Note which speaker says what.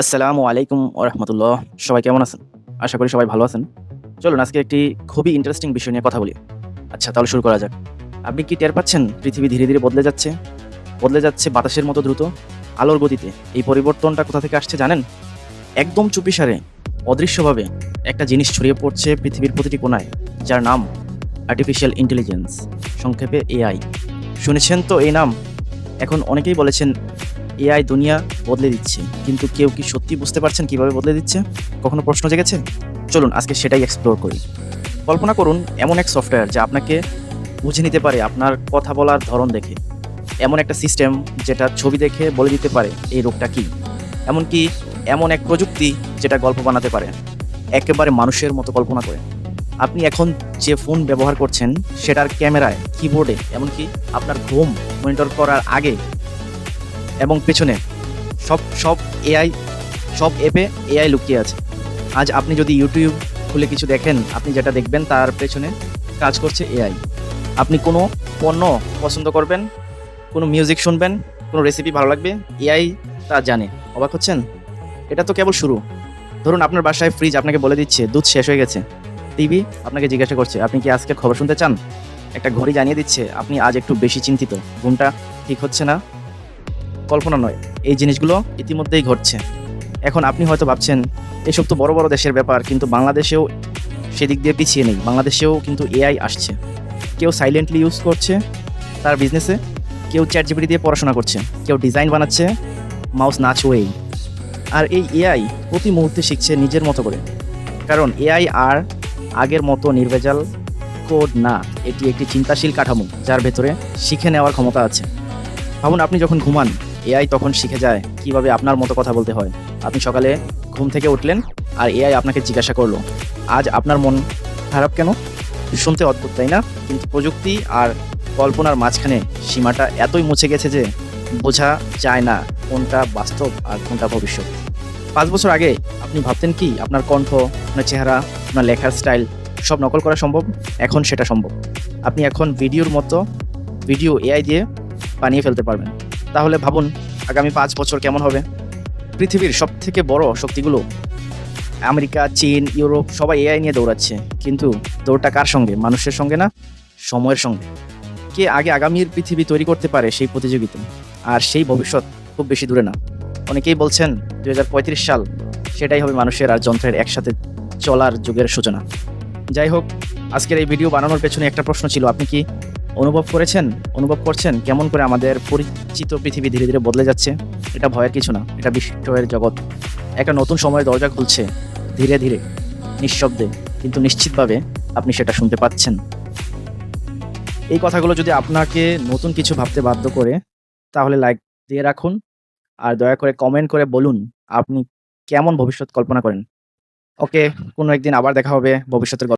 Speaker 1: আসসালামু আলাইকুম ওরহমতুল্লাহ। সবাই কেমন আছেন? আশা করি সবাই ভালো আছেন। চলুন আজকে একটি খুবই ইন্টারেস্টিং বিষয় নিয়ে কথা বলি। আচ্ছা তাহলে শুরু করা যাক। আপনি কি টের পাচ্ছেন পৃথিবী ধীরে, ধীরে বদলে যাচ্ছে? বদলে যাচ্ছে বাতাসের মতো দ্রুত, আলোর গতিতে। এই পরিবর্তনটা কোথা থেকে আসছে জানেন? একদম চুপিসারে, অদৃশ্যভাবে একটা জিনিস ছড়িয়ে পড়ছে পৃথিবীর প্রতিটি কোণায়, যার নাম আর্টিফিশিয়াল ইন্টেলিজেন্স, সংক্ষেপে এআই। শুনেছেন তো এই নাম? এখন অনেকেই বলেছেন এআই দুনিয়া বদলে দিচ্ছে। কিন্তু কেউ কি সত্যি বুঝতে পারছেন কিভাবে বদলে দিচ্ছে? কখনো প্রশ্ন জেগেছে? চলুন আজকে সেটাই এক্সপ্লোর করি। কল্পনা করুন এমন এক সফটওয়্যার যা আপনাকে বুঝে নিতে পারে আপনার কথা বলার ধরন দেখে। এমন একটা সিস্টেম যেটা ছবি দেখে বলে দিতে পারে এই রোগটা কী। এমনকি এমন এক প্রযুক্তি যেটা গল্প বানাতে পারে একেবারে মানুষের মতো কল্পনা করে। আপনি এখন যে ফোন ব্যবহার করছেন সেটার ক্যামেরায়, কিবোর্ডে, এমনকি আপনার ঘুম মনিটর করার আগে এবং পেছনে সব সব এআই সব অ্যাপে এআই লুকিয়ে আছে। আজ আপনি যদি ইউটিউব খুলে কিছু দেখেন, আপনি যেটা দেখবেন তার পেছনে কাজ করছে এআই। আপনি কোনো পণ্য পছন্দ করবেন, কোনো মিউজিক শুনবেন, কোনো রেসিপি ভালো লাগবে, এআই তা জানে। অবাক হচ্ছেন? এটা তো কেবল শুরু। ধরুন আপনার বাসায় ফ্রিজ আপনাকে বলে দিচ্ছে দুধ শেষ হয়ে গেছে। টিভি আপনাকে জিজ্ঞাসা করছে আপনি কি আজকের খবর শুনতে চান? একটা ঘড়ি জানিয়ে দিচ্ছে আপনি আজ একটু বেশি চিন্তিত, ঘুমটা ঠিক হচ্ছে না। কল্পনা নয়, এই জিনিসগুলো ইতিমধ্যেই ঘটছে। এখন আপনি হয়তো ভাবছেন এসব তো বড় বড় দেশের ব্যাপার, কিন্তু বাংলাদেশেও সেদিক দিয়ে পিছিয়ে নেই। বাংলাদেশেও কিন্তু এআই আসছে। কেউ সাইলেন্টলি ইউজ করছে তার বিজনেসে, কেউ চ্যাটজিপিটি দিয়ে পড়াশোনা করছে, কেউ ডিজাইন বানাচ্ছে মাউস না ছুঁয়েই। আর এই এআই প্রতি মুহূর্তে শিখছে নিজের মতো করে। কারণ এআই আর আগের মতো নির্ভেজাল কোড না, এটি একটি চিন্তাশীল কাঠামো যার ভেতরে শিখে নেওয়ার ক্ষমতা আছে। ভাবুন আপনি যখন ঘুমান, এআই তখন শিখে যায় কিভাবে আপনার মতো কথা বলতে হয়। আপনি সকালে ঘুম থেকে উঠলেন আর এআই আপনাকে জিজ্ঞাসা করলো, আজ আপনার মন খারাপ কেন? শুনতে অদ্ভুত তাই না? কিন্তু প্রযুক্তি আর কল্পনার মাঝখানে সীমাটা এতই মুছে গেছে যে বোঝা যায় না কোনটা বাস্তব আর কোনটা ভবিষ্যৎ। 5 বছর আগে আপনি ভাবতেন কি আপনার কণ্ঠ, আপনার চেহারা, আপনার লেখার স্টাইল সব নকল করা সম্ভব? এখন সেটা সম্ভব। আপনি এখন ভিডিও এআই দিয়ে বানিয়ে ফেলতে পারবেন। তাহলে ভাবুন আগামী 5 বছর কেমন হবে? পৃথিবীর সবথেকে বড় শক্তিগুলো আমেরিকা, চীন, ইউরোপ সবাই এআই নিয়ে দৌড়াচ্ছে। কিন্তু দৌড়টা কার সঙ্গে? মানুষের সঙ্গে না, সময়ের সঙ্গে। কে আগে আগামীর পৃথিবী তৈরি করতে পারে সেই প্রতিযোগিতা। আর সেই ভবিষ্যৎ খুব বেশি দূরে না। অনেকেই বলছেন 2035 সাল, সেটাই হবে মানুষের আর যন্ত্রের একসাথে চলার যুগের সূচনা। যাই হোক, আজকের এই ভিডিও বানানোর পেছনে একটা প্রশ্ন ছিল, আপনি কি অনুভব করছেন কেমন করে আমাদের পরিচিত পৃথিবী ধীরে ধীরে বদলে যাচ্ছে? এটা ভয়ের কিছু না, এটা বিস্ময়ের জগৎ। একটা নতুন সময়ের দরজা খুলছে ধীরে ধীরে, নিঃশব্দে, কিন্তু নিশ্চিতভাবে আপনি সেটা শুনতে পাচ্ছেন। এই কথাগুলো যদি আপনাকে নতুন কিছু ভাবতে বাধ্য করে, তাহলে লাইক দিয়ে রাখুন আর দয়া করে কমেন্ট করে বলুন আপনি কেমন ভবিষ্যৎ কল্পনা করেন। ওকে, কোনো একদিন আবার দেখা হবে ভবিষ্যতের গল্প